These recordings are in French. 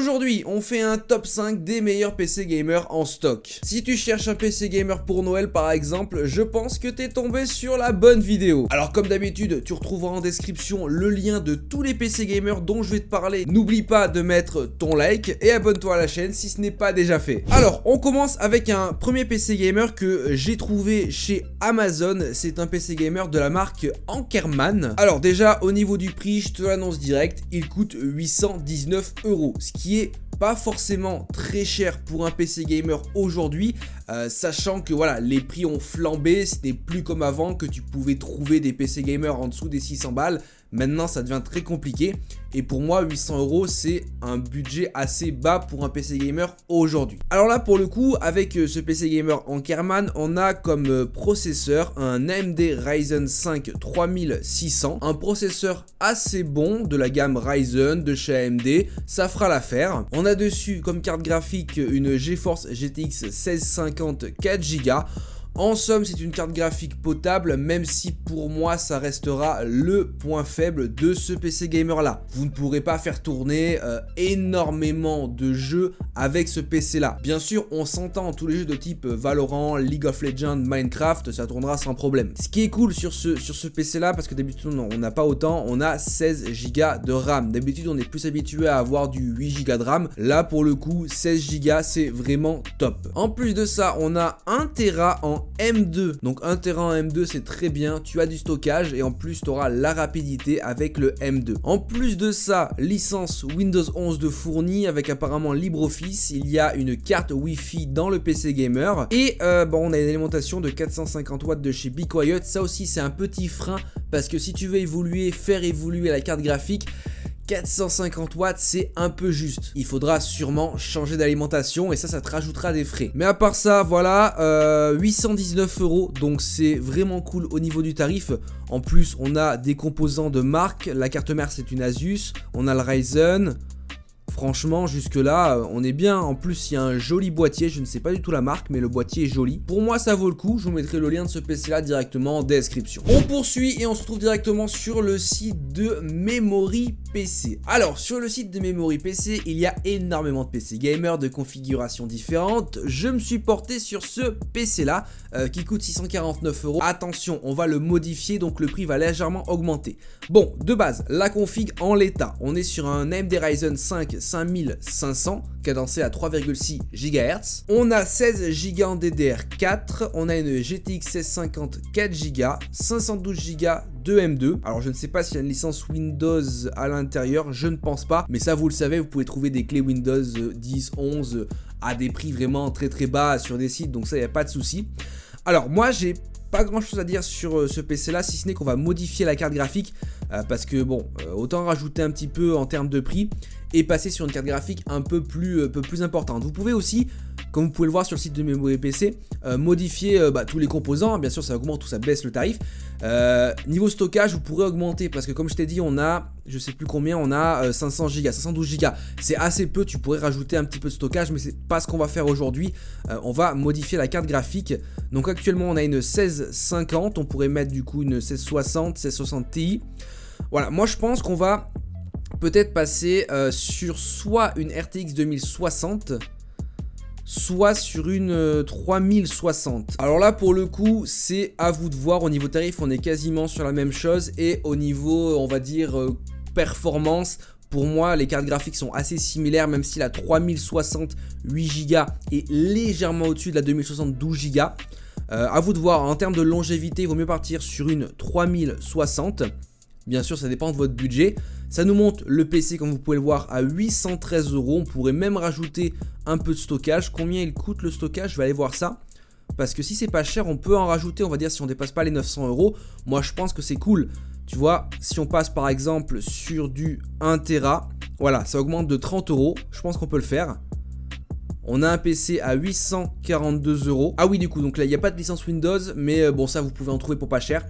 Aujourd'hui, on fait un top 5 des meilleurs PC gamers en stock. Si tu cherches un PC gamer pour Noël par exemple, je pense que t'es tombé sur la bonne vidéo. Alors comme d'habitude, tu retrouveras en description le lien de tous les PC gamers dont je vais te parler. N'oublie pas de mettre ton like et abonne-toi à la chaîne si ce n'est pas déjà fait. Alors, on commence avec un premier PC gamer que j'ai trouvé chez Amazon. C'est un PC gamer de la marque Ankerman. Alors déjà, au niveau du prix, je te l'annonce direct, il coûte 819 €, ce qui est pas forcément très cher pour un PC gamer aujourd'hui, sachant que voilà, les prix ont flambé. Ce n'est plus comme avant que tu pouvais trouver des PC gamers en dessous des 600 balles. Maintenant ça devient très compliqué et pour moi 800 € c'est un budget assez bas pour un PC gamer aujourd'hui. Alors là pour le coup, avec ce PC gamer Ankerman, on a comme processeur un AMD Ryzen 5 3600, un processeur assez bon de la gamme Ryzen de chez AMD, ça fera l'affaire. On a dessus comme carte graphique une GeForce GTX 1650 4Go. En somme, c'est une carte graphique potable, même si pour moi ça restera le point faible de ce PC gamer là. Vous ne pourrez pas faire tourner énormément de jeux avec ce PC là. Bien sûr, on s'entend, tous les jeux de type Valorant, League of Legends, Minecraft, ça tournera sans problème. Ce qui est cool sur ce PC là, parce que d'habitude on n'a pas autant, on a 16 Go de RAM. D'habitude on est plus habitué à avoir du 8 Go de RAM. Là pour le coup, 16 Go c'est vraiment top. En plus de ça, on a 1 Tera en M2, donc 1 Tera en M2 c'est très bien, tu as du stockage et en plus tu auras la rapidité avec le M2. En plus de ça, licence Windows 11 de fournie avec apparemment LibreOffice, il y a une carte Wi-Fi dans le PC gamer et on a une alimentation de 450 watts de chez Be Quiet. Ça aussi c'est un petit frein parce que si tu veux faire évoluer la carte graphique, 450 watts c'est un peu juste. Il faudra sûrement changer d'alimentation et ça te rajoutera des frais. Mais à part ça, voilà, 819 €, donc c'est vraiment cool au niveau du tarif. En plus, on a des composants de marque. La carte mère c'est une Asus, on a le Ryzen. Franchement, jusque là, on est bien. En plus, il y a un joli boîtier. Je ne sais pas du tout la marque, mais le boîtier est joli. Pour moi, ça vaut le coup. Je vous mettrai le lien de ce PC là directement en description. On poursuit et on se retrouve directement sur le site de Memory PC. Alors, sur le site de Memory PC, il y a énormément de PC gamers de configurations différentes. Je me suis porté sur ce PC là qui coûte 649 €. Attention, on va le modifier, donc le prix va légèrement augmenter. Bon, de base, la config en l'état, on est sur un AMD Ryzen 5 5500 cadencé à 3,6 GHz. On a 16 Go en DDR4, on a une GTX 1650 4Go, 512 Go de M2. Alors je ne sais pas s'il y a une licence Windows à l'intérieur, je ne pense pas, mais ça vous le savez, vous pouvez trouver des clés Windows 10, 11 à des prix vraiment très très bas sur des sites, donc ça il n'y a pas de souci. Alors moi j'ai pas grand chose à dire sur ce PC là, si ce n'est qu'on va modifier la carte graphique parce que bon, autant rajouter un petit peu en termes de prix et passer sur une carte graphique un peu plus importante. Vous pouvez aussi, comme vous pouvez le voir sur le site de Memory PC, modifier tous les composants. Bien sûr ça augmente ou ça baisse le tarif. Niveau stockage, vous pourrez augmenter parce que comme je t'ai dit, on a, je sais plus combien, on a 500 Go, 512 Go. C'est assez peu, tu pourrais rajouter un petit peu de stockage, mais c'est pas ce qu'on va faire aujourd'hui. On va modifier la carte graphique. Donc actuellement on a une 1650, on pourrait mettre du coup une 1660, 1660 Ti. Voilà, moi je pense qu'on va peut-être passer sur soit une RTX 2060, soit sur une 3060. Alors là pour le coup c'est à vous de voir. Au niveau tarif on est quasiment sur la même chose et au niveau on va dire performance, pour moi les cartes graphiques sont assez similaires, même si la 3060 8 Go est légèrement au-dessus de la 2060 12 Go. À vous de voir, en termes de longévité il vaut mieux partir sur une 3060. Bien sûr ça dépend de votre budget. Ça nous monte le PC comme vous pouvez le voir à 813 €. On pourrait même rajouter un peu de stockage. Combien il coûte le stockage? Je vais aller voir ça. Parce que si c'est pas cher on peut en rajouter, on va dire si on dépasse pas les 900 €. Moi je pense que c'est cool. Tu vois, si on passe par exemple sur du 1 Tera, voilà, ça augmente de 30 €. Je pense qu'on peut le faire. On a un PC à 842 €. Ah oui du coup, donc là il n'y a pas de licence Windows, mais bon ça vous pouvez en trouver pour pas cher.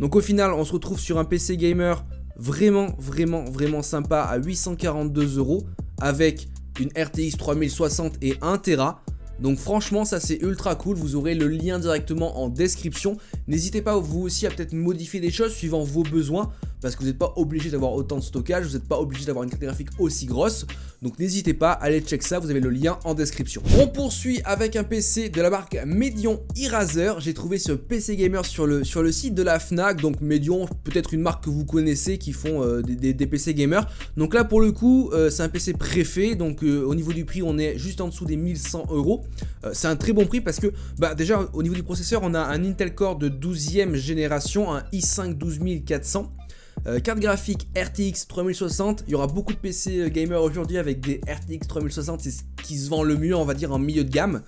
Donc au final on se retrouve sur un PC gamer vraiment sympa à 842 € avec une RTX 3060 et 1 Tera. Donc franchement ça c'est ultra cool, vous aurez le lien directement en description. N'hésitez pas vous aussi à peut-être modifier des choses suivant vos besoins. parce que vous n'êtes pas obligé d'avoir autant de stockage, vous n'êtes pas obligé d'avoir une carte graphique aussi grosse. Donc n'hésitez pas à aller check ça, vous avez le lien en description. On poursuit avec un PC de la marque Medion eRazer. J'ai trouvé ce PC gamer sur le site de la Fnac. Donc Medion, peut-être une marque que vous connaissez qui font des PC gamers. Donc là pour le coup c'est un PC préfet, donc au niveau du prix on est juste en dessous des 1100 €. C'est un très bon prix parce que déjà au niveau du processeur on a un Intel Core de 12e génération, un i5 12400. Carte graphique RTX 3060, il y aura beaucoup de PC gamers aujourd'hui avec des RTX 3060, c'est ce qui se vend le mieux on va dire en milieu de gamme.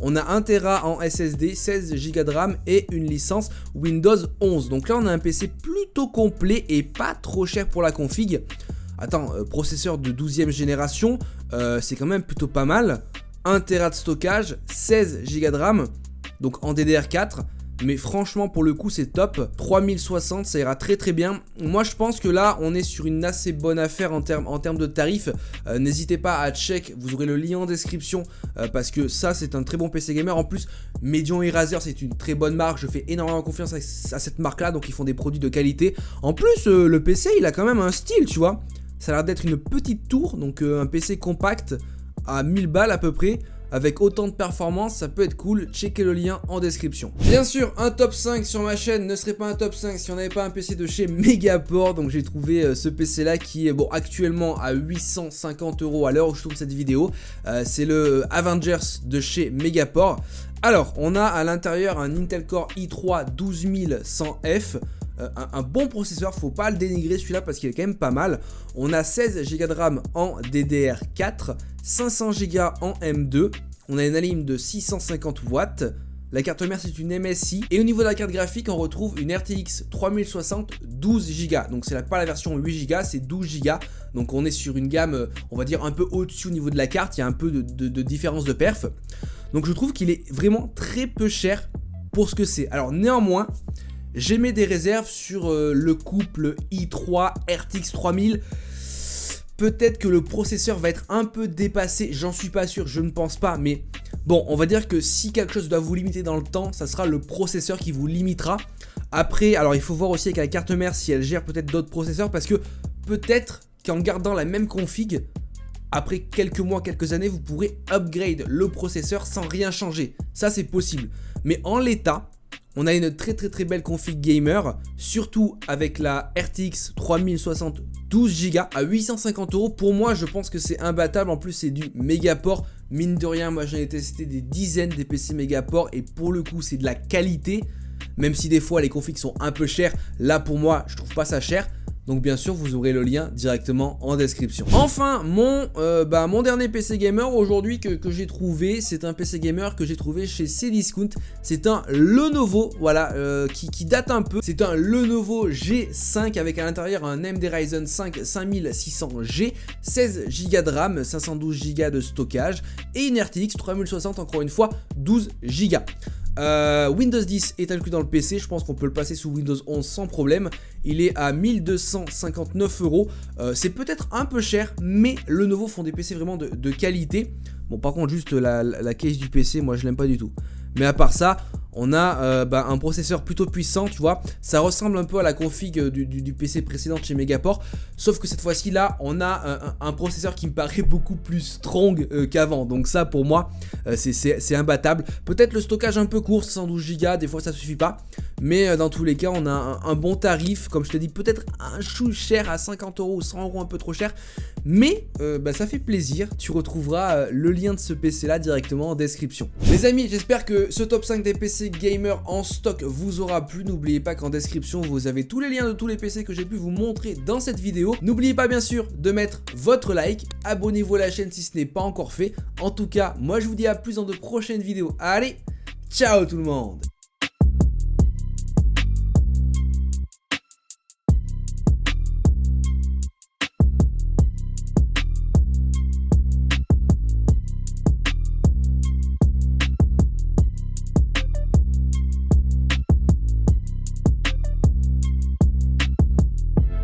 On a 1 Tera en SSD, 16 Go de RAM et une licence Windows 11. Donc là on a un PC plutôt complet et pas trop cher pour la config. Attends, processeur de 12e génération, c'est quand même plutôt pas mal. 1 Tera de stockage, 16 Go de RAM, donc en DDR4. Mais franchement pour le coup c'est top. 3060 ça ira très bien. Moi je pense que là on est sur une assez bonne affaire en termes de tarifs. N'hésitez pas à check, vous aurez le lien en description parce que ça c'est un très bon PC gamer. En plus Medion eRazer c'est une très bonne marque, je fais énormément confiance à cette marque là, donc ils font des produits de qualité. En plus le PC il a quand même un style, tu vois. Ça a l'air d'être une petite tour, donc un PC compact à 1000 balles à peu près. Avec autant de performance, ça peut être cool, checkez le lien en description. Bien sûr, un top 5 sur ma chaîne ne serait pas un top 5 si on n'avait pas un PC de chez Megaport. Donc j'ai trouvé ce PC là qui est actuellement à 850 € à l'heure où je tourne cette vidéo. C'est le Avengers de chez Megaport. Alors, on a à l'intérieur un Intel Core i3 12100F. Un bon processeur, faut pas le dénigrer celui-là parce qu'il est quand même pas mal. On a 16 Go de RAM en DDR4, 500 Go en M2, on a une ALIM de 650 watts, la carte mère c'est une MSI, et au niveau de la carte graphique on retrouve une RTX 3060 12 Go, donc c'est pas la version 8 Go, c'est 12 Go, donc on est sur une gamme on va dire un peu au-dessus au niveau de la carte, il y a un peu de différence de perf, donc je trouve qu'il est vraiment très peu cher pour ce que c'est. Alors néanmoins, j'émets des réserves sur le couple i3 RTX 3000. Peut-être que le processeur va être un peu dépassé, j'en suis pas sûr, je ne pense pas. Mais bon, on va dire que si quelque chose doit vous limiter dans le temps, ça sera le processeur qui vous limitera. Après, alors il faut voir aussi avec la carte mère si elle gère peut-être d'autres processeurs. Parce que peut-être qu'en gardant la même config, après quelques mois, quelques années, vous pourrez upgrade le processeur sans rien changer. Ça c'est possible. Mais en l'état, on a une très belle config gamer, surtout avec la RTX 3060 12 Go à 850 €. Pour moi, je pense que c'est imbattable. En plus, c'est du Megaport. Mine de rien, moi j'en ai testé des dizaines des PC Megaport et pour le coup, c'est de la qualité. Même si des fois les configs sont un peu chers, là pour moi, je trouve pas ça cher. Donc bien sûr vous aurez le lien directement en description. Enfin mon dernier PC gamer aujourd'hui que j'ai trouvé, c'est un PC gamer que j'ai trouvé chez Cdiscount. C'est un Lenovo, voilà, qui date un peu. C'est un Lenovo G5 avec à l'intérieur un AMD Ryzen 5 5600G, 16 Go de RAM, 512 Go de stockage et une RTX 3060 encore une fois 12 Go. Windows 10 est inclus dans le PC, je pense qu'on peut le passer sous Windows 11 sans problème. Il est à 1259 €. C'est peut-être un peu cher, mais Lenovo font des PC vraiment de qualité. Bon, par contre, juste la case du PC, moi je l'aime pas du tout. Mais à part ça, on a un processeur plutôt puissant, tu vois. Ça ressemble un peu à la config du PC précédent chez Megaport. Sauf que cette fois-ci là, on a un processeur qui me paraît beaucoup plus strong qu'avant. Donc ça pour moi, c'est imbattable. Peut-être le stockage un peu court, 112 Go, des fois ça suffit pas. Mais dans tous les cas, on a un bon tarif. Comme je te dis, peut-être un chou cher à 50 € ou 100 € un peu trop cher. Mais ça fait plaisir. Tu retrouveras le lien de ce PC là directement en description. Les amis, j'espère que ce top 5 des PC gamer en stock vous aura plu. N'oubliez pas qu'en description vous avez tous les liens de tous les PC que j'ai pu vous montrer dans cette vidéo. N'oubliez pas bien sûr de mettre votre like, abonnez-vous à la chaîne si ce n'est pas encore fait. En tout cas, moi je vous dis à plus dans de prochaines vidéos. Allez, ciao tout le monde!